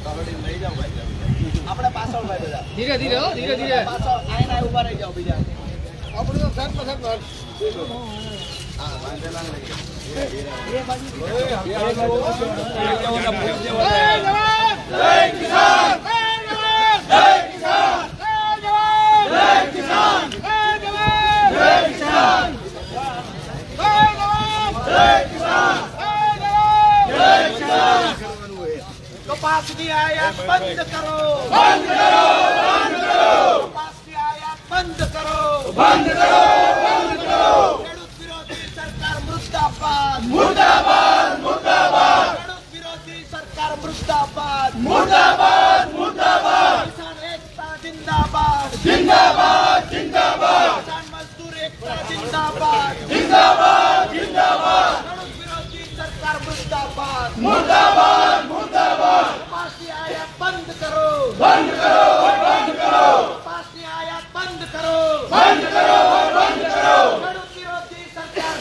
આપણે પાછળ ભાઈ બધા ધીરે ધીરે હો, ધીરે ધીરે પાછળ આઈને ઉભા રહી જાઓ બીજા આપણે તો સાહેબ સાહેબ હા વાંધેલા લઈ कपास की आयात बंद करो, बंद करो, बंद करो। कपास की आयात बंद करो, बंद करो, बंद करो। खेडूत विरोधी सरकार मुर्दाबाद, मुर्दाबाद, मुर्दाबाद। खेडूत विरोधी सरकार मुर्दाबाद, मुर्दाबाद, मुर्दाबाद। किसान एकता जिंदाबाद, जिंदाबाद, जिंदाबाद। किसान मजदूर एकता जिंदाबाद, जिंदाबाद, जिंदाबाद। खेडूत विरोधी सरकार मुर्दाबाद, मुर्दाबाद, मुर्दाबाद। कपास की आयात बंद करो, बंद करो, बंद करो। कपास की आयात बंद करो, बंद करो, बंद करो। खेडूत विरोधी सरकार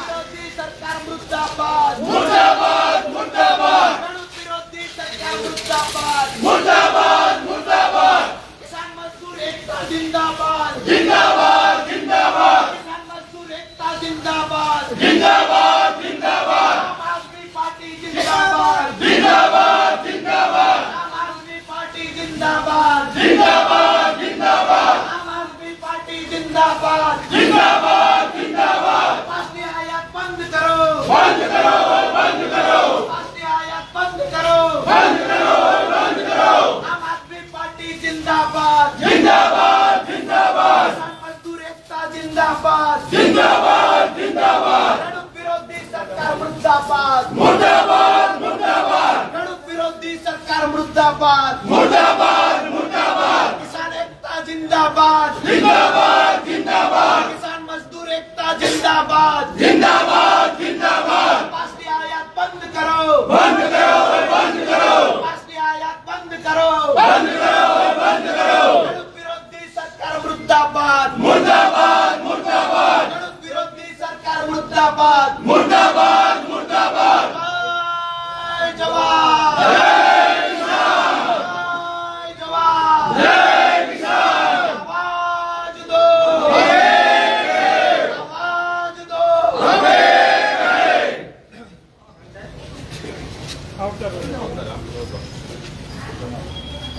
विरोधी सरकार मुर्दाबाद, मुर्दाबाद, मुर्दाबाद। खेडूत विरोधी सरकार मुर्दाबाद, मुर्दाबाद, मुर्दाबाद। किसान मजदूर एकता जिंदाबाद, जिंदाबाद, जिंदाबाद। किसान मजदूर एकता जिंदाबाद, जिंदाबाद, जिंदाबाद। आम आदमी पार्टी जिंदाबाद, जिंदाबाद, जिंदाबाद। आम आदमी पार्टी जिंदाबाद, जिंदाबाद, जिंदाबाद। आम आदमी पार्टी जिंदाबाद, जिंदाबाद, जिंदाबाद। कपास की आयात बंद करो, बंद करो, बंद करो। कपास की आयात बंद करो, बंद करो, बंद करो। आम आदमी पार्टी जिंदाबाद, जिंदाबाद, जिंदाबाद। किसान मजदूर एकता जिंदाबाद, जिंदाबाद, जिंदाबाद। खेडूत विरोधी सरकार मुर्दाबाद, मुर्दाबाद, मुर्दाबाद। खेडूत विरोधी सरकार मुर्दाबाद, मुर्दाबाद, मुर्दाबाद। किसान एकता जिंदाबाद, जिंदाबाद, जिंदाबाद। किसान मजदूर एकता जिंदाबाद, जिंदाबाद, जिंदाबाद। कपास की आयात बंद करो, बंद करो, बंद करो। कपास की आयात बंद करो, बंद करो, बंद करो। खेडूत विरोधी सरकार मुर्दाबाद, मुर्दाबाद, मुर्दाबाद। खेडूत विरोधी सरकार मुर्दाबाद, मुर्दाबाद, मुर्दाबाद। जय जवान, जय किसान। जय जवान, जय किसान। आवाज दो, आवाज दो।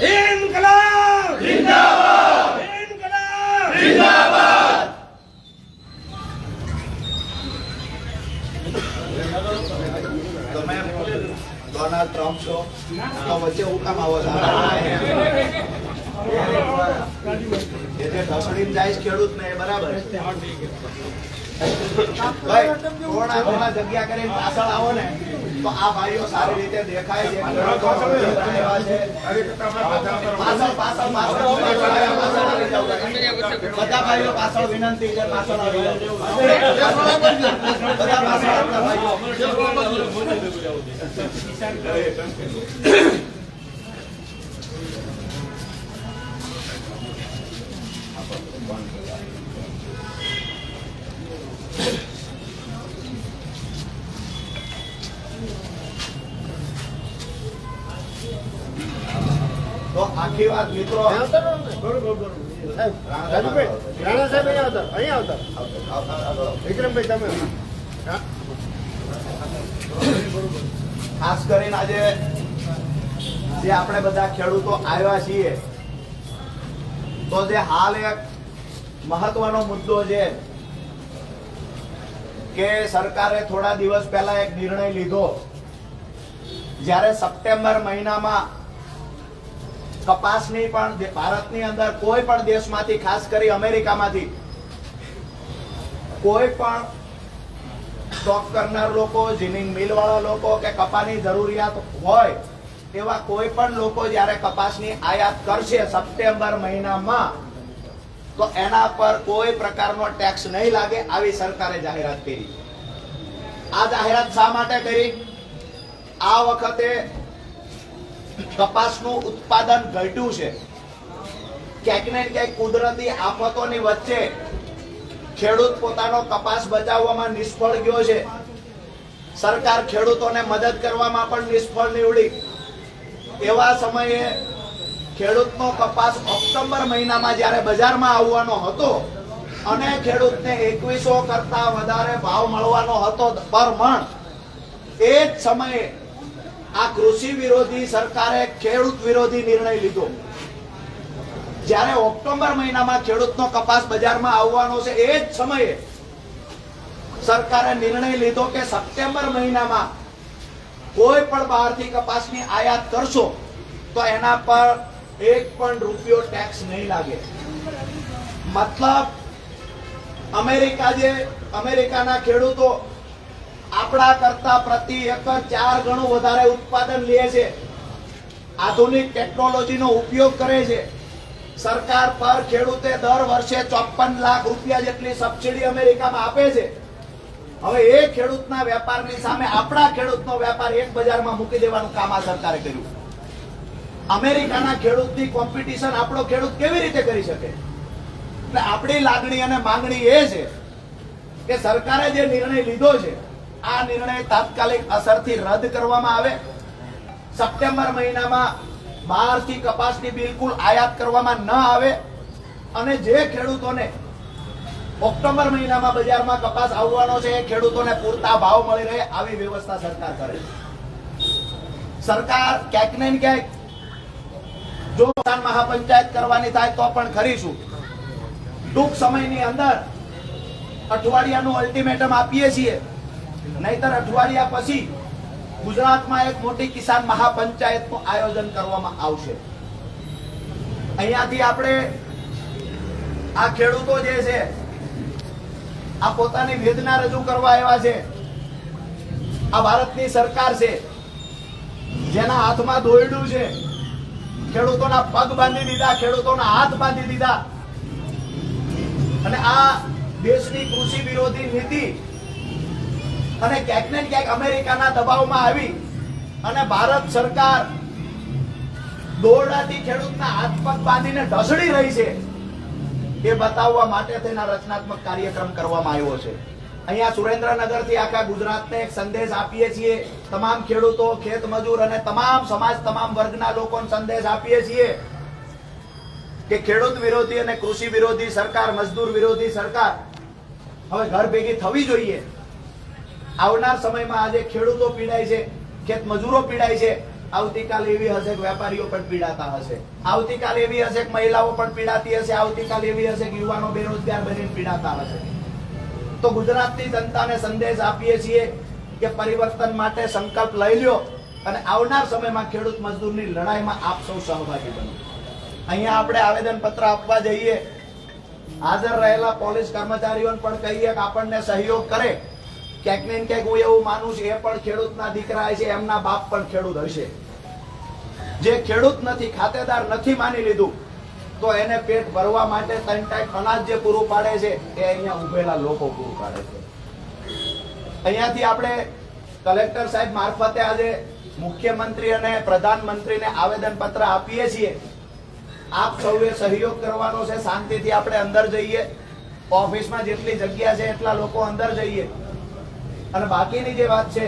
इनकलाब जिंदाबाद, इनकलाब जिंदाबाद। તમે ડોનાલ્ડ ટ્રમ્પ છો તો વચ્ચે હું કામ આવો છો? એ જે ઢસડીને જાય છે ખેડૂત ને એ બરાબર છે. ભાઈ થોડા થોડા જગ્યા કરીને પાછળ આવો ને તો આ ભાઈઓ સારી રીતે દેખાય છે. પાછળ પાછળ પાછળ બધા ભાઈઓ પાછળ વિનંતી છે, પાછળ આવી જાઓ. બધા પાછળ આપણા ભાઈઓ. તો આખી વાત મિત્રો ખાસ કરીને આજે જે આપણે બધા ખેડૂતો આવ્યા છીએ તો જે હાલ એક મહત્વનો મુદ્દો છે કે સરકારે થોડા દિવસ પહેલા એક નિર્ણય લીધો, જ્યારે સપ્ટેમ્બર મહિનામાં કપાસની પણ ભારતની અંદર કોઈ પણ દેશમાંથી, ખાસ કરી અમેરિકામાંથી કોઈ પણ સ્ટોક કરનાર લોકો, જીનિંગ મિલ વાળા લોકો કે કપાસની જરૂરિયાત હોય એવા કોઈ પણ લોકો જ્યારે કપાસની આયાત કરશે સપ્ટેમ્બર મહિનામાં તો એના પર કોઈ પ્રકારનો ટેક્સ નહીં લાગે, આવી સરકારે જાહેરાત કરી. આ જાહેરાત શા માટે કરી? આ વખતે કપાસનું ઉત્પાદન ઘટ્યું છે. ક્યાંક ને ક્યાંક કુદરતી આફતોની વચ્ચે ખેડૂત પોતાનો કપાસ બચાવવામાં નિષ્ફળ ગયો છે. સરકાર ખેડૂતોને મદદ કરવામાં પણ નિષ્ફળ નીવડી. એવા સમયે ખેડૂતનો કપાસ ઓક્ટોબર મહિનામાં જ્યારે બજારમાં આવવાનો હતો અને ખેડૂતને 2100 કરતા વધારે ભાવ મળવાનો હતો પર મણ, એ જ સમયે આ કૃષિ વિરોધી સરકારે ખેડૂત વિરોધી નિર્ણય લીધો. જ્યારે ઓક્ટોબર મહિનામાં ખેડૂતનો કપાસ બજારમાં આવવાનો છે, એ જ સમયે સરકારે નિર્ણય લીધો કે સપ્ટેમ્બર મહિનામાં કોઈ પણ બહારથી કપાસની આયાત કરશો તો એના પર 1 પણ રૂપિયો ટેક્સ નહીં લાગે. મતલબ અમેરિકાના ખેડૂતો આપણા કરતા પ્રતિ એકર 4 ગણું વધારે ઉત્પાદન લે છે, આધુનિક ટેકનોલોજીનો ઉપયોગ કરે છે. સરકાર પર ખેડૂતે દર વર્ષે 54 લાખ રૂપિયા જેટલી સબસિડી અમેરિકામાં આપે છે. હવે એ ખેડૂતના વેપારની સામે આપણા ખેડૂતનો વેપાર એક બજારમાં મૂકી દેવાનું કામ આ સરકારે કર્યું. અમેરિકાના ખેડૂતની કોમ્પિટિશન આપણો ખેડૂત કેવી રીતે કરી શકે? એટલે આપણી લાગણી અને માંગણી એ છે કે સરકારે જે નિર્ણય લીધો છે, આ નિર્ણય તાત્કાલિક અસરથી રદ કરવામાં આવે. સપ્ટેમ્બર મહિનામાં બહારથી કપાસની બિલકુલ આયાત કરવામાં ન આવે અને જે ખેડૂતોને ઓક્ટોબર મહિનામાં બજારમાં કપાસ આવવાનો છે, એ ખેડૂતોને પૂરતા ભાવ મળી રહે આવી વ્યવસ્થા સરકાર કરે. સરકાર ક્યાંક ને ક્યાંક જો કિસાન મહાપંચાયત કરવાની થાય તો પણ કરીશું. ટૂંક સમયની અંદર અઠવાડિયાનું અલ્ટિમેટમ આપીએ છીએ, નહીતર અઠવાડિયા પછી ગુજરાતમાં એક મોટી કિસાન મહાપંચાયતનું આયોજન કરવામાં આવશે. અહીંયાથી આપણે આ ખેડૂતો જે છે, આ પોતાની વેદના રજૂ કરવા આવ્યા છે. આ ભારતની સરકાર છે જેના હાથમાં દોરડું છે. ખેડૂતોના પગ બાંધી દીધા, ખેડૂતોના હાથ બાંધી દીધા અને આ દેશની કૃષિ વિરોધી નીતિ અને ક્યાંક ને ક્યાંક અમેરિકાના દબાવમાં આવી અને ભારત સરકાર દોરડાથી ખેડૂતના હાથ પગ બાંધીને ઢસડી રહી છે, એ બતાવવા માટે તેના રચનાત્મક કાર્યક્રમ કરવામાં આવ્યો છે. અહીંયા સુરેન્દ્રનગરથી આખા ગુજરાતને એક સંદેશ આપીએ છીએ. તમામ ખેડૂતો, ખેત મજૂર અને તમામ સમાજ, તમામ વર્ગના લોકોને સંદેશ આપીએ છીએ કે ખેડૂત વિરોધી અને કૃષિ વિરોધી સરકાર, મજદૂર વિરોધી સરકાર હવે ઘર ભેગી થવી જોઈએ. આવનાર સમયમાં આજે ખેડૂતો પીડાય છે, ખેત મજૂરો પીડાય છે, આવતીકાલ એવી હશે કે વેપારીઓ પણ પીડાતા હશે, આવતીકાલ એવી હશે કે મહિલાઓ પણ પીડાતી હશે, આવતીકાલ એવી હશે કે યુવાનો બેરોજગાર બનીને પીડાતા હશે. તો ગુજરાતની જનતાને સંદેશ આપીએ છીએ કે પરિવર્તન માટે સંકલ્પ લઈ લ્યો અને આવનાર સમયમાં ખેડૂત મજદૂરની લડાઈમાં આપ સૌ સહભાગી બનો. અહીંયા આપણે આવેદન પત્ર આપવા જઈએ, હાજર રહેલા પોલીસ કર્મચારીઓને પણ કહીએ કે આપણને સહયોગ કરે. ક્યાંક ને ક્યાંક હું એવું માનું છું, એ પણ ખેડૂતના દીકરા છે, એમના બાપ પણ ખેડૂત હશે. જે ખેડૂત નથી, ખાતેદાર નથી માની લીધું, તો એને પેટ ભરવા માટે 3 ટાઈમ અનાજ જે પૂરું પાડે છે, એ અહીંયા ઉભેલા લોકો પૂરું પાડે છે. અહીંયાથી આપણે કલેક્ટર સાહેબ મારફતે આજે મુખ્યમંત્રી અને પ્રધાનમંત્રીને આવેદન પત્ર આપીએ છીએ. આપ સૌએ સહયોગ કરવાનો છે. શાંતિથી આપણે અંદર જઈએ, ઓફિસમાં જેટલી જગ્યા છે એટલા લોકો અંદર જઈએ અને બાકીની જે વાત છે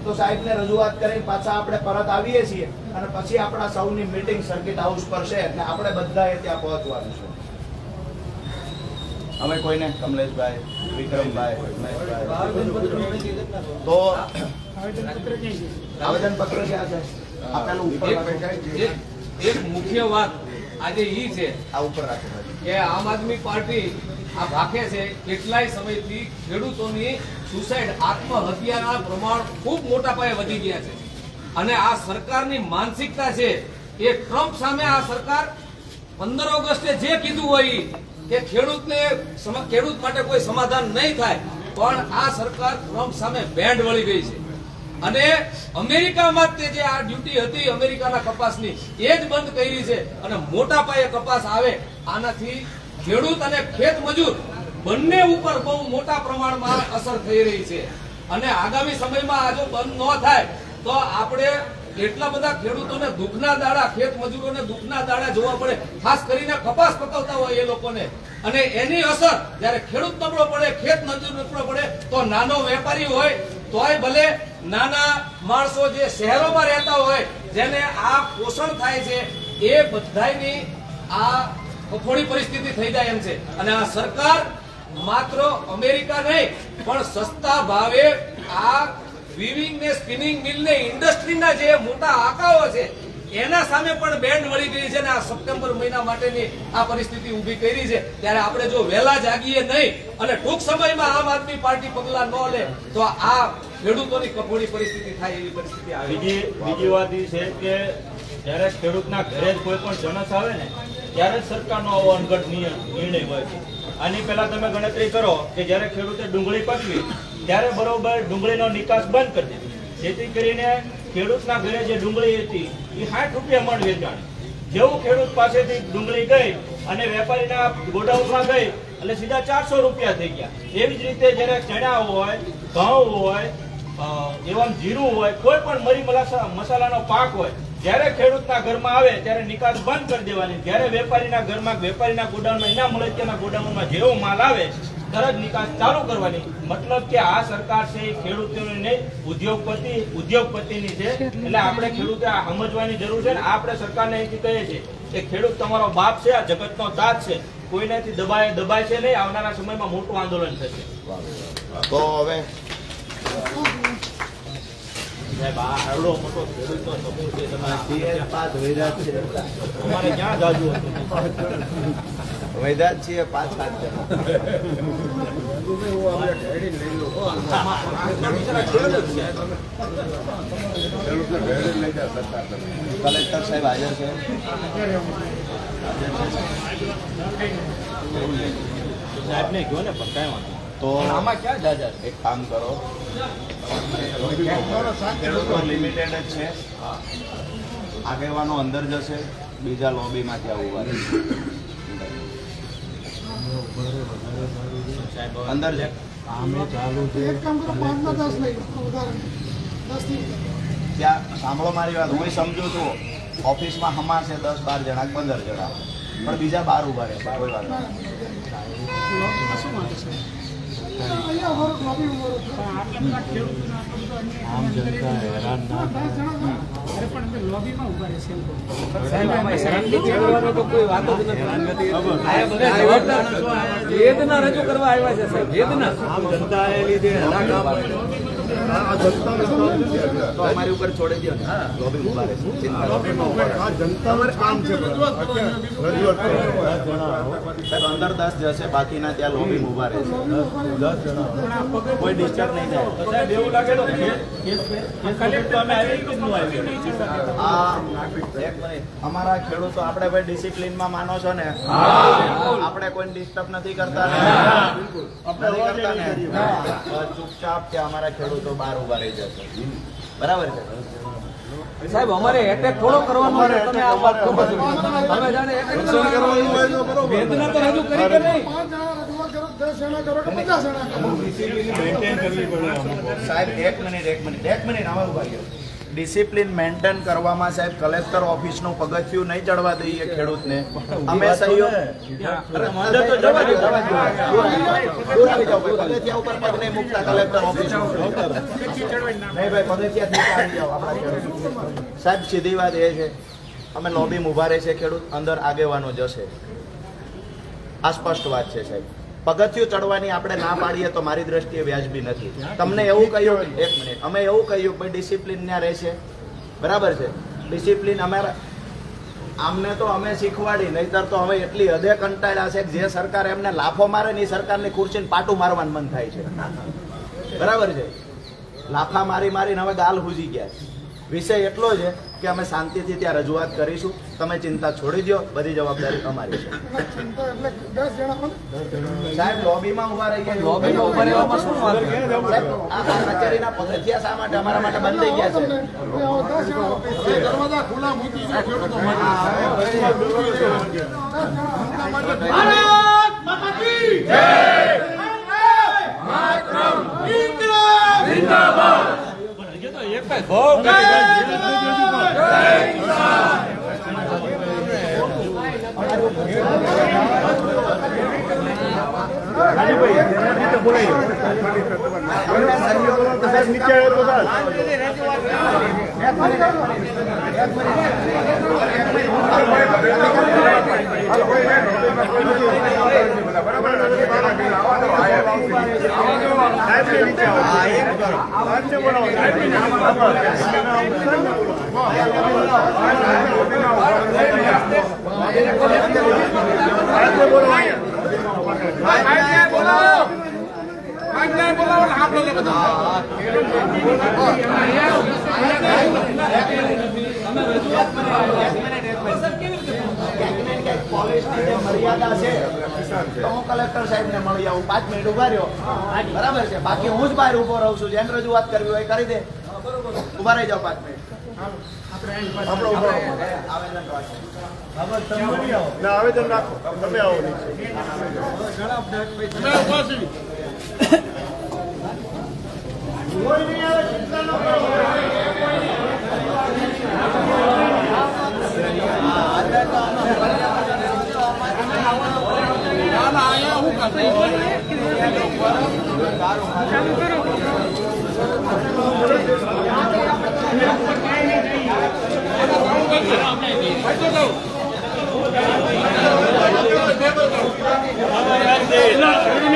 તો સાહેબને રજૂઆત કરી પાછા આપણે પરત આવીએ છીએ અને પછી આપણા સૌની મીટિંગ સર્કિટ હાઉસ પર છે એટલે આપણે બધાએ ત્યાં પહોંચવાનું છે. અમે કોઈને કમલેશભાઈ, વિક્રમભાઈ, તો આવેદન પત્ર ક્યાં છે? આપેલું ઉપર એક મુખ્ય વાત આજે ઈ છે આ ઉપર રાખો કે આમ આદમી પાર્ટી આ ભાખે છે કેટલાય સમયથી ખેડૂતોની સુસાઇડ, આત્મહત્યાના પ્રમાણ ખૂબ મોટા પાયે વધી ગયા છે અને આ સરકારની માનસિકતા છે એ ટ્રમ્પ સામે આ સરકાર 15 ઓગસ્ટે જે કીધું હોય કે ખેડૂત માટે કોઈ સમાધાન નહીં થાય, પણ આ સરકાર ટ્રમ્પ સામે બેન્ડ વળી ગઈ છે અને અમેરિકામાં તે જે આ ડ્યુટી હતી અમેરિકાના કપાસની એ જ બંધ કરી છે અને મોટા પાયે કપાસ આવે આનાથી ખેડૂત અને ખેત મજૂર બંને ઉપર બહુ મોટા પ્રમાણમાં અસર થઈ રહી છે અને આગામી સમયમાં આ જો બંધ ન થાય તો આપણે એટલા બધા ખેડૂતોને દુઃખના દાડા, ખેત મજૂરોને દુઃખના દાડા જોવા પડે, ખાસ કરીને કપાસ પકવતા હોય એ લોકોને. અને એની અસર જયારે ખેડૂત નબળો પડે, ખેત મજૂર નબળો પડે તો નાનો વેપારી હોય તોય ભલે નાના માણસો જે શહેરોમાં રહેતા હોય જેને આ પોષણ થાય છે એ બધાની આ કફોડી પરિસ્થિતિ થઈ જાય એમ છે. અને આ સરકાર માત્ર અમેરિકા નહીં પણ સસ્તા ભાવે આ વીવિંગ ને સ્પિનિંગ મિલ ને ઇન્ડસ્ટ્રીના જે મોટા આંકાઓ છે એના સામે પણ બેન્ડ વળી ગઈ છે અને આ સપ્ટેમ્બર મહિના માટેની આ પરિસ્થિતિ ઊભી કરી છે. ત્યારે આપણે જો વહેલા જાગીએ નહીં અને ટૂંક સમયમાં આમ આદમી પાર્ટી પગલા ન લે તો આ ખેડૂતોની કફોડી પરિસ્થિતિ થાય એવી પરિસ્થિતિ આવે. બીજી વાત એ છે કે જ્યારે ખેડૂતના ઘરે જ કોઈ પણ જણસ આવે ને ત્યારે જ સરકારનો આવો અણઘડ નિર્ણય હોય છે. આની પહેલા તમે ગણતરી કરો કે જ્યારે ખેડૂતે ડુંગળી પકવી ત્યારે બરોબર ડુંગળીનો નિકાસ બંધ કરી દીધો, જેથી કરીને ખેડૂતના ઘરે જે ડુંગળી હતી એ 60 રૂપિયા મણ વેચાણી. જેવું ખેડૂત પાસેથી ડુંગળી ગઈ અને વેપારીના ગોડાઉનમાં ગઈ એટલે સીધા 400 રૂપિયા થઈ ગયા. એવી જ રીતે જ્યારે ચણા હોય, ઘઉં હોય, એવમ જીરું હોય, કોઈ પણ મરી મસાલાનો પાક હોય, જ્યારે ખેડૂતના ઘરમાં આવે ત્યારે નિકાસ બંધ કરી દેવાની. જ્યારે વેપારીના ઘરમાં વેપારીના ગોડાઉનમાં એના મળતિયાના ગોડાઉનમાં જેવો માલ આવે તરત નિકાસ ચાલુ કરવાની. મતલબ કે આ સરકાર છે એ ખેડૂતોની નહીં ઉદ્યોગપતિની છે. એટલે આપણે ખેડૂતે આ સમજવાની જરૂર છે ને આપણે સરકારને અહીંથી કહીએ છીએ કે ખેડૂત તમારો બાપ છે, આ જગતનો તાજ છે, કોઈનાથી દબાય છે નહીં. આવનારા સમયમાં મોટું આંદોલન થશે. તો હવે સાહેબ આ આવડો મોટો ખેડૂતનો સમૂહ છે, તમારે ક્યાં જાજુ હતું? વૈદાત છીએ 5-7 કલેક્ટર સાહેબ હાજર છે. સાહેબ ને ગયો ને પણ કાંઈ વાંધો. તો આમાં ક્યાં જાજા છે? એક કામ કરો, ખેડૂતો લિમિટેડ જ છે, આગેવાનો અંદર જશે, બીજા લોબીમાંથી આવવું અંદર છે. ત્યાં સાંભળો મારી વાત, હું સમજુ છું ઓફિસમાં હમા છે 10-12 જણા 15 જણા, પણ બીજા 12 ઉભા રહે છે, કોઈ વાત નહીં. વેદના રજૂ કરવા આવ્યા છે સાહેબ. વેદના તો અમારી ઉપર છોડી દો ને, લોબી ઉભા રહેશે, ચિંતા કરો. સાહેબ અંદર 10 જશે, બાકીના ત્યાં લોબી ઉભા રહેશે. 10 જણા કોઈ ડિસ્ટર્બ નહીં થાય. સાહેબ એવું લાગે તો કલેક્ટર અમે આવી કે ન આવી? એક મિનિટ, અમારા ખેડૂતો આપણે ભાઈ ડિસિપ્લિનમાં માનો છો ને? આપણે કોઈ ડિસ્ટર્બ નથી કરતા ને? નથી કરતા ને? ચૂપચાપ કે અમારા ખેડૂતો બહાર ઉભા રહી જશે, બરાબર છે? સાહેબ અમારે એટેક થોડો કરવાનો છે. તમે આ વાત કરો છો. તમે જાણે એટેક કરવાનું વેદના તો રજૂ કરી કે નહીં? સાહેબ એક મિનિટ આમાં ઉભા રહ્યો. ડિસિપ્લિન મેન્ટેન કરવામાં સાહેબ કલેક્ટર ઓફિસનું પગથિયું નહીં ચડવા દઈએ ખેડૂતને. અમે સહયોગ પગથિયા ઉપર પગ નહીં મૂકતા કલેક્ટર ઓફિસનું. નહીં ભાઈ, પગથિયા આવી જાઓ આપણા ખેડૂત. સાહેબ સીધી વાત એ છે, અમે લોબીમાં ઉભા રહે છે ખેડૂત, અંદર આગેવાનો જશે. આ સ્પષ્ટ વાત છે સાહેબ. પગથિયું ચડવાની આપણે ના પાડીએ તો મારી દ્રષ્ટિએ વ્યાજબી નથી. તમને એવું કહ્યું, એક મિનિટ, અમે એવું કહ્યું ભાઈ ડિસિપ્લિન ત્યાં રહેશે, બરાબર છે? ડિસિપ્લિન અમારા આમને તો અમે શીખવાડી, નહીતર તો હવે એટલી હદે કંટાળ્યા છે કે જે સરકાર એમને લાફો મારે ને એ સરકારની ખુરશીને પાટું મારવાનું મન થાય છે, બરાબર છે? લાફા મારીને હવે ગાલ હુજી ગયા છે. વિષય એટલો છે કે અમે શાંતિથી ત્યાં રજૂઆત કરીશું. તમે ચિંતા છોડી દો, બધી જવાબદારી અમારી છે. સાહેબ લોબીમાં ઉભા રહી ગયા. લોબીમાં ઉભા રહેવામાં શું વાત છે? સાહેબ આ કચેરીના પગથિયા શા માટે અમારા માટે બંધ થઈ ગયા છે? દરવાજા ખુલ્લા મૂકી દો ખેડૂતો માટે. ભારત માતા કી જય. માતરમ. ઇન્કલાબ જિંદાબાદ. એક જ ભાવ જય પોલિસની જે મર્યાદા છે તો હું કલેક્ટર સાહેબને મળી આવું 5 મિનિટ ઉભા રહ્યો બરાબર છે બાકી હું જ બહાર ઉભો રહું છું જેમ રજૂઆત કરવી હોય કરી દે ઉભા રહી જાઓ 5 મિનિટ આવેદન રાખો તમે આવો કોઈ નહીં આવે ચિંતા ન કરો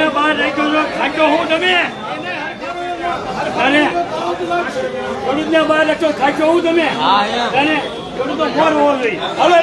બહાર રાખ્યો ખાચો હું તમે ખેડૂતને બહાર રાખ્યો ખાચો હું તમે ખેડૂતો ફોર હોવો જોઈએ હવે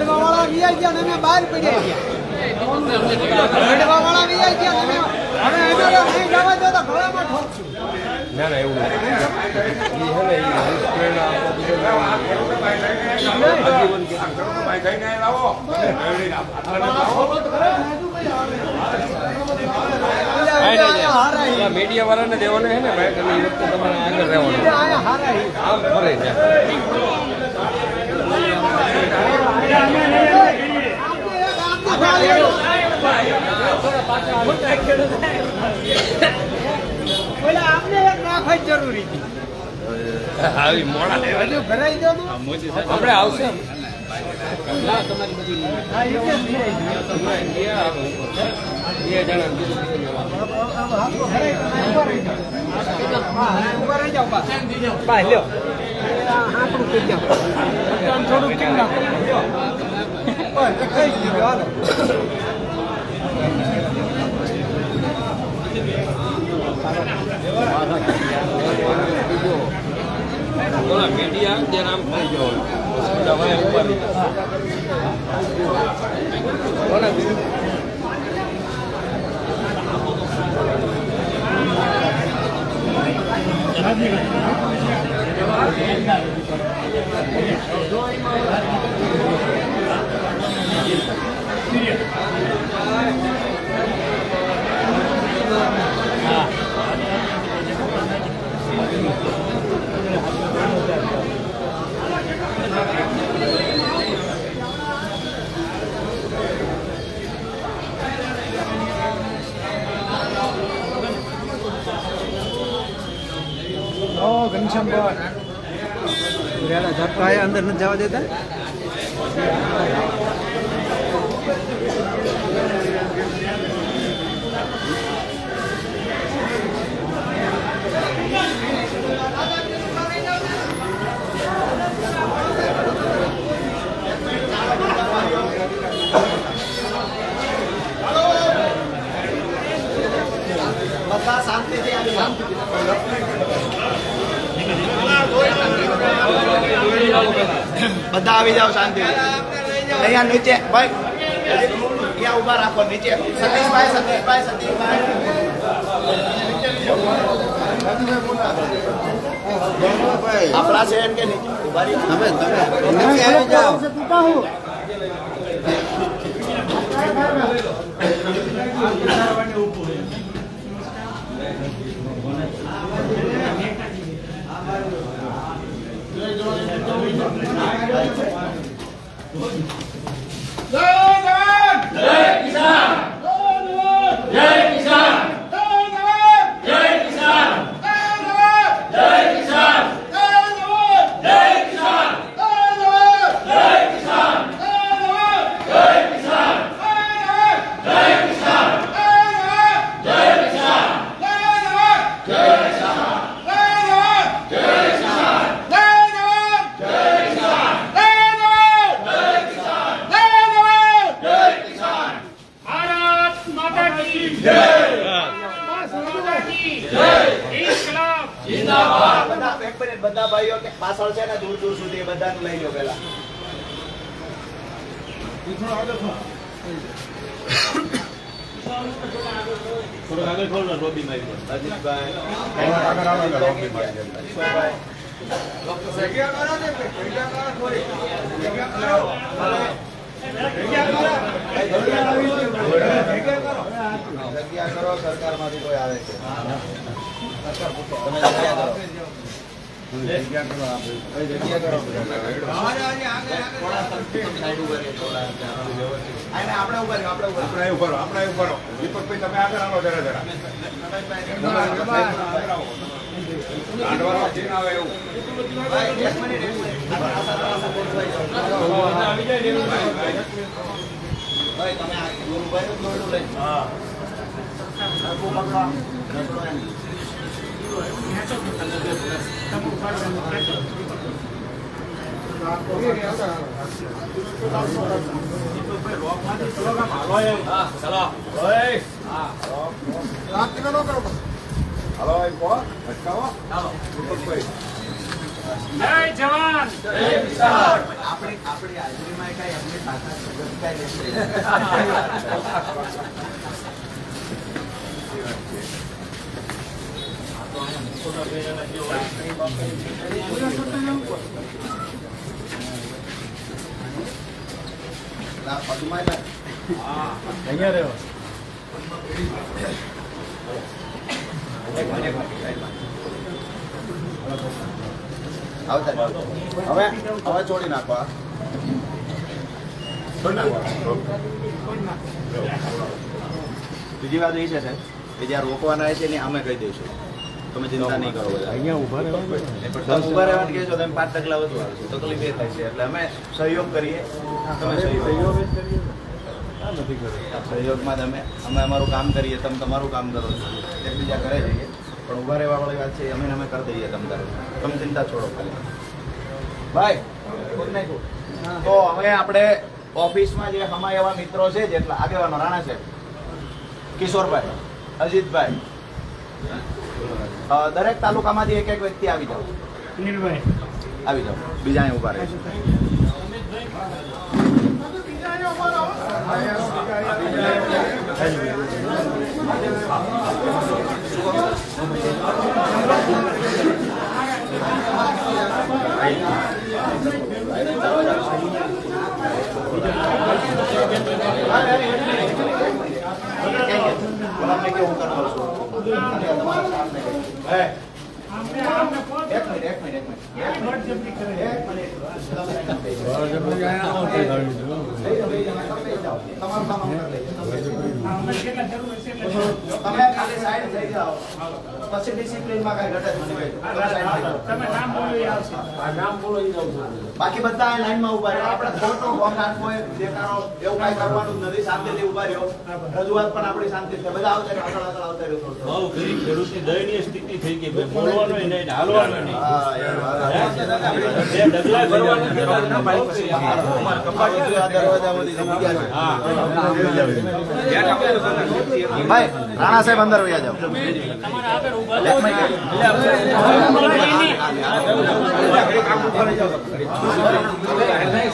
વાળા વીઆઈ ગયા ને અમે બહાર પડ્યા ગયા વાળા વીઆઈ ગયા ને હવે નહીં જવા દો તો ગળામાં ઠોકશું ના ના એવું મીડિયા વાળાને દેવાનું છે ને ભાઈ તમે એ વખતે તમારે આગળ રહેવાનું આમ ફરે છે જરૂરી આવી મોડા લેવા ભરાઈ દો આપણે આવશે મીડિયા જે નામ થઈ ગયો અંદર નથી જવા દેતા બધા આવી જાઓ શાંતિ અહીંયા નીચે ભાઈ અહીંયા ઊભા રાખો નીચે સતીશભાઈ આપણા છે એમ કે નીચે ઊભા રહી તમે નીચે આવી જાઓ ભારત માતા કી જય. ભારત માતા કી જય. ઇન્કલાબ જિંદાબાદ. બધા એક મિનિટ બધા ભાઈઓ કે પાછળ છે ને દૂર દૂર સુધી એ બધાને લઈ લો પેલા થોડું આગળ ખોલ ને લોબી માં અજીતભાઈ જગ્યા કરો સરકારમાંથી કોઈ આવે છે તમે જગ્યા કરો આપણે ઉભા રહો. દીપકભાઈ તમે આગળ આવો જરા જરા એક મિનિટ ભાઈ તમે આ ગુરુભાઈ નું દોરડું લઈ હલો એક કો અટકાવો જય જવાન. આપણી હાજરીમાં કઈ આપણી અહીંયા રહ્યો હવે છોડી નાખવા બીજી વાત એ છે સાહેબ કે જ્યાં રોકવાના છે ને અમે કહી દઈશું તમે ચિંતા નહીં કરો બધા અહીંયા ઉભા રહ્યો તમે ઉભા રહેવાનું કહેશો તમે 5 ટકલા વધુ આવશે તકલીફ એ થાય છે એટલે અમે સહયોગ કરીએ તમે સહયોગ નથી કર્યો સહયોગમાં અમે અમારું કામ કરીએ તમે તમારું કામ કરો છો એકબીજા કરે જઈએ પણ ઉભા રહેવા વાળી વાત છે અમે કરી દઈએ તમે ચિંતા છોડો ખાલી ભાઈ તો હવે આપણે ઓફિસમાં જે અમારા એવા મિત્રો છે જેટલા આગેવાનો રાણા છે કિશોરભાઈ અજીતભાઈ દરેક તાલુકામાંથી એક એક વ્યક્તિ આવી જાઓ નીલભાઈ આવી જાઓ બીજા અહીં ઉભા રહે છે કેવું કરવાનું એક મિનિટ તમે ખાલી સાઈડ થઈ જાઓ પછી ડિસિપ્લિનમાં કઈ ઘટે બાકી બધા લાઈનમાં ઉભા રહ્યો આપણે ખોટો ભોગ નાખવો દેખાડો એવું કઈ કરવાનું જ નથી શાંતિથી ઉભા રહ્યો રજૂઆત પણ આપણી શાંતિ છે બધા આવતા રહ્યો આગળ આવતા રહ્યો બહુ ગરીબ ખેડૂતની દયનીય સ્થિતિ થઈ ગઈ ભાઈ બોલવાનો નહીં હાલવાનો નહીં હા યાર બે ડગલા ભરવાના ભાઈ રાણા સાહેબ અંદર વયા જાઓ તમારા આગળ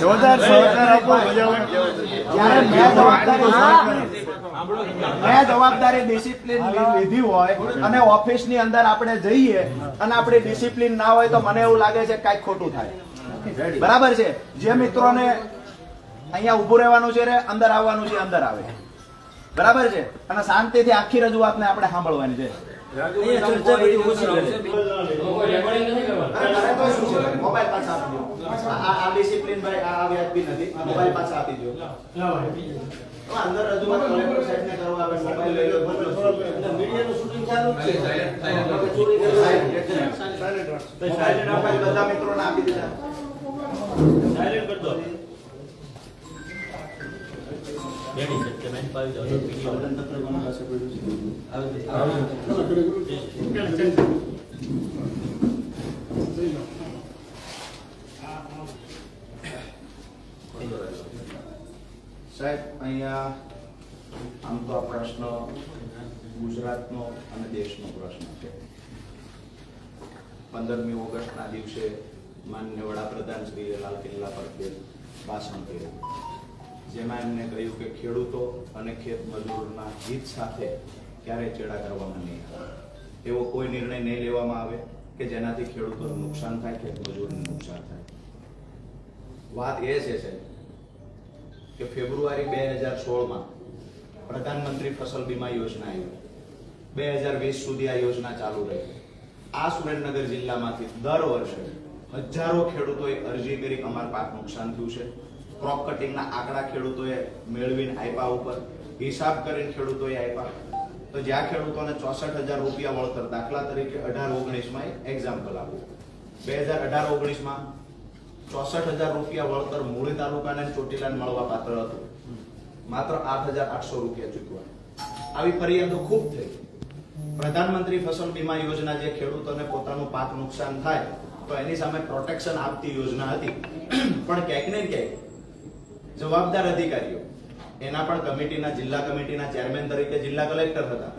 જોરદાર સહકાર આપો. જ્યારે મેં જવાબદારી ડિસિપ્લિન લીધી હોય અને ઓફિસની અંદર આપણે જઈએ અને આપણી ડિસિપ્લિન ના હોય તો મને એવું લાગે છે કાંઈક ખોટું થાય. બરાબર છે. જે મિત્રોને અહીંયા ઊભું રહેવાનું છે રે, અંદર આવવાનું છે અંદર આવે. બરાબર છે. અને શાંતિથી આખી રજૂઆતને આપણે સાંભળવાની છે. મોબાઈલ પાછા આપી દો. આ ડિસિપ્લિન ભાઈ આ વ્યાજબી નથી. મોબાઈલ પાછા આપી દો. અંદર રજૂઆત કલેક્ટર સાહેબને કરવા આવે. મોબાઈલ લઈ લો. મીડિયાનું શૂટિંગ ચાલુ જ છે. સાયલેન્ટ આપણે બધા મિત્રોને આપી દીધા. સાયલેન્ટ કરી દો. સાહેબ, અહીંયા આમ તો આ પ્રશ્ન ગુજરાતનો અને દેશનો પ્રશ્ન છે. 15મી ઓગસ્ટના દિવસે માનનીય વડાપ્રધાન શ્રીએ લાલ કિલ્લા પરથી ભાષણ કર્યું, જેમાં એમને કહ્યું કે ખેડૂતો અને ખેત મજૂરના હિત સાથે ક્યારેય ચેડા કરવામાં નહીં આવે. એવો કોઈ નિર્ણય નહીં લેવામાં આવે કે જેનાથી ખેડૂતોને નુકસાન થાય, ખેત મજૂરને નુકસાન થાય. વાત એ છે સાહેબ કે ફેબ્રુઆરી 2016માં પ્રધાનમંત્રી ફસલ બીમા યોજના આવી. 2020 સુધી આ યોજના ચાલુ રહી. આ સુરેન્દ્રનગર જિલ્લામાંથી દર વર્ષે હજારો ખેડૂતોએ અરજી કરી કે અમારા પાક નુકસાન થયું છે. ક્રોપ કટિંગના આંકડા ખેડૂતોએ મેળવીને આપ્યા, ઉપર હિસાબ કરીને ખેડૂતોએ આપ્યા. તો જ્યાં ખેડૂતોને 64,000 રૂપિયા વળતર, દાખલા તરીકે 18-19માં એક્ઝામ્પલ આપું, 2018-19માં 64,000 રૂપિયા વળતર મૂળી તાલુકાને ચોટીલાને મળવા પાત્ર હતું. માત્ર 8,800 રૂપિયા ચૂકવા. આવી ફરિયાદો ખૂબ થઈ. પ્રધાનમંત્રી ફસલ બીમા યોજના જે ખેડૂતોને પોતાનું પાક નુકસાન થાય તો એની સામે પ્રોટેક્શન આપતી યોજના હતી. પણ ક્યાંક ને ક્યાંક જવાબદાર અધિકારીઓ, એના પણ કમિટીના, જિલ્લા કમિટીના ચેરમેન તરીકે જિલ્લા કલેક્ટર હતા.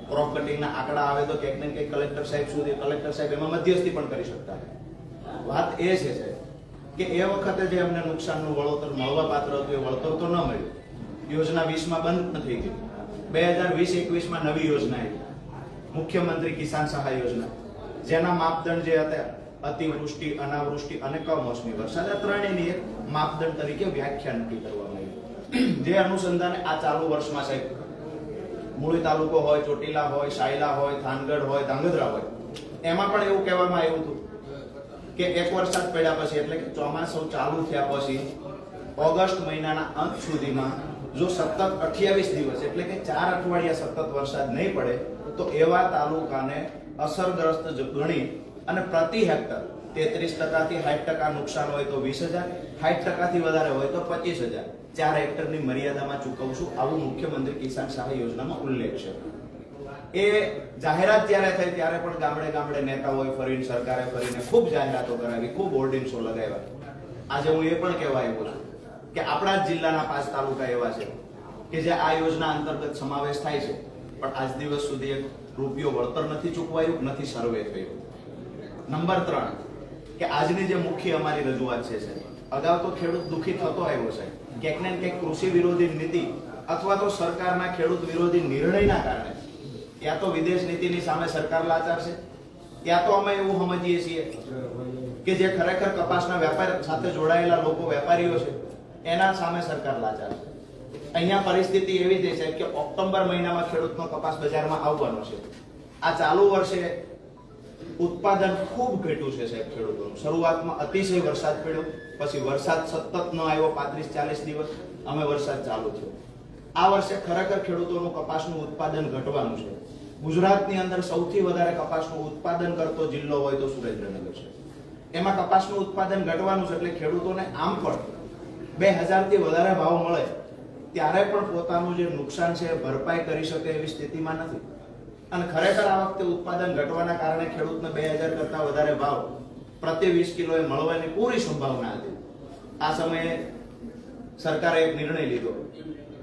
ક્રોપ કટિંગના આંકડા આવે તો ક્યાંક ને ક્યાંક કલેક્ટર સાહેબ સુધી, કલેક્ટર સાહેબ એમાં મધ્યસ્થી પણ કરી શકતા. વાત એ છે કે એ વખતે જે અમને નુકસાનનું વળતર મળવા પાત્ર હતું એ વળતર તો ન મળ્યું. યોજના 20માં બંધ થઈ ગઈ. 2020-21માં નવી યોજના આવી, મુખ્યમંત્રી કિસાન સહાય યોજના, જેના માપદંડ જે હતા અતિવૃષ્ટિ, અનાવૃષ્ટિ અને કમોસમી વરસાદ, આ ત્રણેયની એક માપદંડ તરીકે વ્યાખ્યા નક્કી કરવામાં આવી. જે અનુસંધાને આ ચાલુ વર્ષમાં સાહેબ મૂળી તાલુકો હોય, ચોટીલા હોય, સાયલા હોય, થાનગઢ હોય, ધાંગધ્રા હોય, એમાં પણ એવું કહેવામાં આવ્યું હતું કે એક વરસાદ પડ્યા પછી, એટલે કે ચોમાસું ચાલુ થયા પછી ઓગસ્ટ મહિનાના અંત સુધીમાં જો સતત 28 દિવસ એટલે કે 4 અઠવાડિયા સતત વરસાદ નહીં પડે તો એવા તાલુકાને અસરગ્રસ્ત ગણી અને પ્રતિ હેક્ટર 33% થી 60% નુકસાન હોય તો 20,000, 60% થી વધારે હોય તો 25,000 4 હેક્ટરની મર્યાદામાં ચૂકવશું, આવું મુખ્યમંત્રી કિસાન સહાય યોજનામાં ઉલ્લેખ છે. એ જાહેરાત જ્યારે થઈ ત્યારે પણ ગામડે ગામડે નેતાઓએ ફરીને, સરકારે ફરીને ખૂબ જાહેરાતો કરાવી, ખૂબ હોર્ડિંગ્સો લગાવ્યા. આજે હું એ પણ કહેવા આવ્યો છું કે આપણા જ જિલ્લાના 5 તાલુકા એવા છે કે જે આ યોજના અંતર્ગત સમાવેશ થાય છે, પણ આજ દિવસ સુધી એક રૂપિયો વળતર નથી ચૂકવાયું, નથી સર્વે થયું. નંબર 3 કે આજની જે મુખ્ય અમારી રજૂઆત છે, અગાઉ તો ખેડૂત દુઃખી થતો આવ્યો છે, ક્યાંક ને ક્યાંક કૃષિ વિરોધી નીતિ અથવા તો સરકારના ખેડૂત વિરોધી નિર્ણયના કારણે ત્યાં તો વિદેશ નીતિની સામે સરકાર લાચાર છે, ત્યાં તો અમે એવું સમજીએ છીએ કે જે ખરેખર કપાસના વેપાર સાથે જોડાયેલા લોકો, વેપારીઓ છે, એના સામે સરકાર લાચાર છે. અહીંયા પરિસ્થિતિ એવી થઈ છે કે ઓક્ટોબર મહિનામાં ખેડૂતનો કપાસ બજારમાં આવવાનો છે. આ ચાલુ વર્ષે ઉત્પાદન ખૂબ ઘટ્યું છે સાહેબ ખેડૂતોનું. શરૂઆતમાં અતિશય વરસાદ પડ્યો, પછી વરસાદ સતત ન આવ્યો 35-40 દિવસ, અમે વરસાદ ચાલુ થયો. આ વર્ષે ખરેખર ખેડૂતોનું કપાસનું ઉત્પાદન ઘટવાનું છે. ગુજરાતની અંદર સૌથી વધારે કપાસનું ઉત્પાદન કરતો જિલ્લો હોય તો સુરેન્દ્રનગર છે. એમાં કપાસનું ઉત્પાદન ઘટવાનું છે એટલે ખેડૂતોને આમ પણ 2000 થી વધારે ભાવ મળે ત્યારે પણ પોતાનું જે નુકસાન છે ભરપાઈ કરી શકે એવી સ્થિતિમાં નથી. અને ખરેખર આ વખતે ઉત્પાદન ઘટવાના કારણે ખેડૂતને 2000 કરતા વધારે ભાવ પ્રતિ 20 કિલોએ મળવાની પૂરી સંભાવના હતી. આ સમયે સરકારે એક નિર્ણય લીધો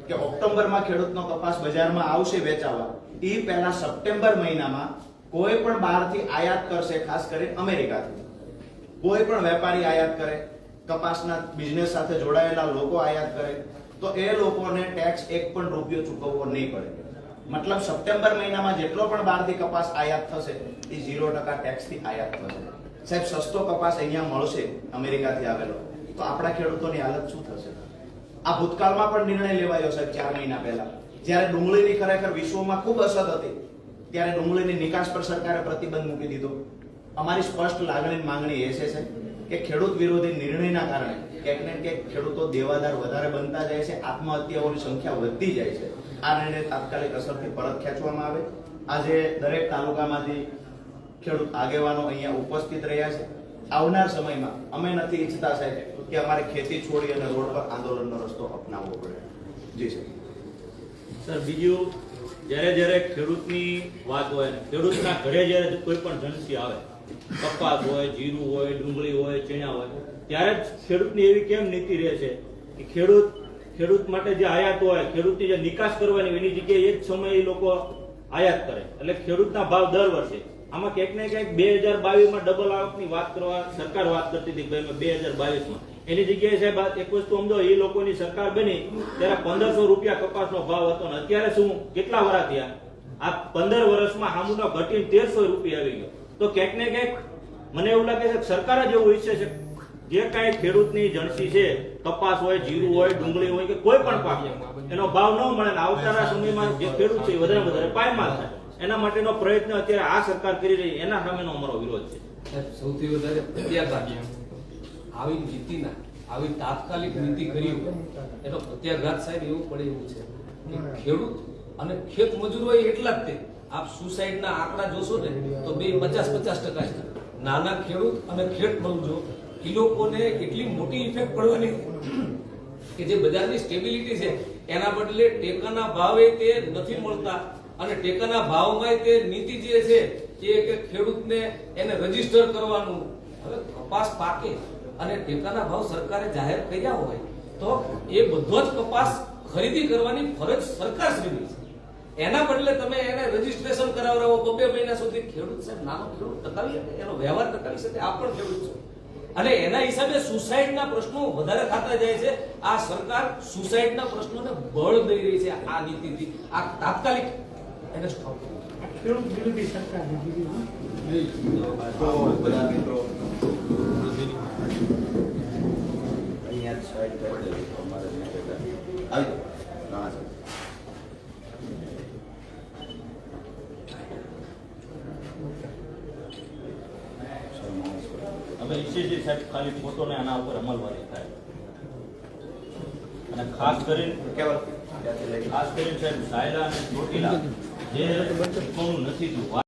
કે ઓક્ટોબરમાં ખેડૂતનો કપાસ બજારમાં આવશે વેચાવા, એ પહેલા સપ્ટેમ્બર મહિનામાં કોઈ પણ બહારથી આયાત કરશે, ખાસ કરીને અમેરિકાથી કોઈ પણ વેપારી આયાત કરે, કપાસના બિઝનેસ સાથે જોડાયેલા લોકો આયાત કરે, તો એ લોકોને ટેક્સ એક પણ રૂપિયો ચૂકવવો નહીં પડે. મતલબ સપ્ટેમ્બર મહિનામાં જેટલો પણ બહારથી કપાસ આયાત થશે એ 0% ટેક્સથી આયાત થશે. સાહેબ, સસ્તો કપાસ અહીંયા મળશે અમેરિકાથી આવેલો, તો આપણા ખેડૂતોની હાલત શું થશે? આ ભૂતકાળમાં પણ નિર્ણય લેવાયો સાહેબ 4 મહિના પહેલા, જ્યારે ડુંગળીની ખરેખર વિશ્વમાં ખૂબ અસર હતી, ત્યારે ડુંગળીની નિકાસ પર સરકારે પ્રતિબંધ મૂકી દીધો. અમારી સ્પષ્ટ લાગણી માંગણી એ છે કે ખેડૂત વિરોધી નિર્ણયના કારણે ક્યાંક ને ક્યાંક ખેડૂતો દેવાદાર વધારે બનતા જાય છે, આત્મહત્યાઓની સંખ્યા વધતી જાય છે. આ નિર્ણય તાત્કાલિક અસરથી પરત ખેંચવામાં આવે. આજે દરેક તાલુકામાંથી ખેડૂત આગેવાનો અહીંયા ઉપસ્થિત રહ્યા છે. આવનાર સમયમાં અમે નથી ઈચ્છતા સાહેબ કે અમારે ખેતી છોડી અને રોડ પર આંદોલનનો રસ્તો અપનાવવો પડે. જી સાહેબ. સર, બીજું જ્યારે ખેડૂતની વાત હોય ને, ખેડૂતના ઘરે જ્યારે કોઈ પણ જણસી આવે, કપાસ હોય, જીરું હોય, ડુંગળી હોય, ચણા હોય, ત્યારે જ ખેડૂતની એવી કેમ નીતિ રહે છે કે ખેડૂત માટે જે આયાત હોય, ખેડૂતની જે નિકાસ કરવાની એની જગ્યાએ એક સમયે એ લોકો આયાત કરે, એટલે ખેડૂતના ભાવ દર વર્ષે આમાં ક્યાંક ને ક્યાંક 2022માં ડબલ આવકની વાત કરવા સરકાર વાત કરતી હતી, 2022માં એની જગ્યાએ સાહેબ એક વસ્તુ સમજો, એ લોકોની સરકાર બની ત્યારે 1500 રૂપિયા કપાસનો ભાવ હતો ને અત્યારે શું કેટલા વર્ષ થયા? આ 15 વર્ષમાં હામુનો ઘટીને 1300 રૂપિયા આવી ગયો. તો ક્યાંક ને ક્યાંક મને એવું લાગે છે કે સરકાર જ એવું ઈચ્છે છે જે કાંઈ ખેડૂતની જણસી છે, કપાસ હોય, જીરું હોય, ડુંગળી હોય કે કોઈ પણ પાક, એનો ભાવ ન મળે ને આવનારા સમયમાં જે ખેડૂત છે વધારે પાયમાલ થાય, એના માટેનો પ્રયત્ન અત્યારે આ સરકાર કરી રહી, એના સામેનો અમારો વિરોધ છે. સૌથી વધારે પ્રત્યાઘાત આવી નીતિના, આવી તાત્કાલિક નીતિ કરી એનો પ્રત્યાઘાત સાહેબ એવું પડે એવું છે કે ખેડૂત અને ખેત મજૂર હોય એટલા જ તે આપ સુસાઇડના આંકડા જોશો ને તો 50-50% છે. નાના ખેડૂત અને ખેત મજૂર એ લોકોને એટલી મોટી ઇફેક્ટ પડવાની કે જે બજારની સ્ટેબિલિટી છે એના બદલે ટેકાના ભાવે તે નથી મળતા, અને ટેકાના ભાવમાં તે નીતિ જે છે એ કે ખેડૂતને એને રજીસ્ટર કરવાનું. હવે કપાસ પાકે અને ટેકાના ભાવ સરકારે જાહેર કર્યા હોય તો એ બધો જ કપાસ ખરીદી કરવાની ફરજ સરકારશ્રીની છે. એના બદલે તમે એને રજીસ્ટ્રેશન કરાવરાવો 2 મહિના સુધી, ખેડૂત સાહેબ નાનો ખેડૂત ટકાવી શકે, એનો વ્યવહાર ટકાવી શકે, આ પણ ખેડૂત છે. અને એના હિસાબે સુસાઇડના પ્રશ્નો વધારે થતા જાય છે. આ સરકાર સુસાઇડના પ્રશ્નોને બળ દઈ રહી છે આ નીતિથી. આ તાત્કાલિક એને સ્ટોપ કરો. ખેડૂત વિરોધી સરકાર તો બધા મિત્રો અહીંયા સાઈડ કરી દેજો અમારે આવી હા સર. અમે ઈચ્છીએ છીએ સાહેબ ખાલી ફોટોને આના ઉપર અમલવારી થાય, અને ખાસ કરીને સાહેબ સાયલા અને ચોટીલા જે નથી થયું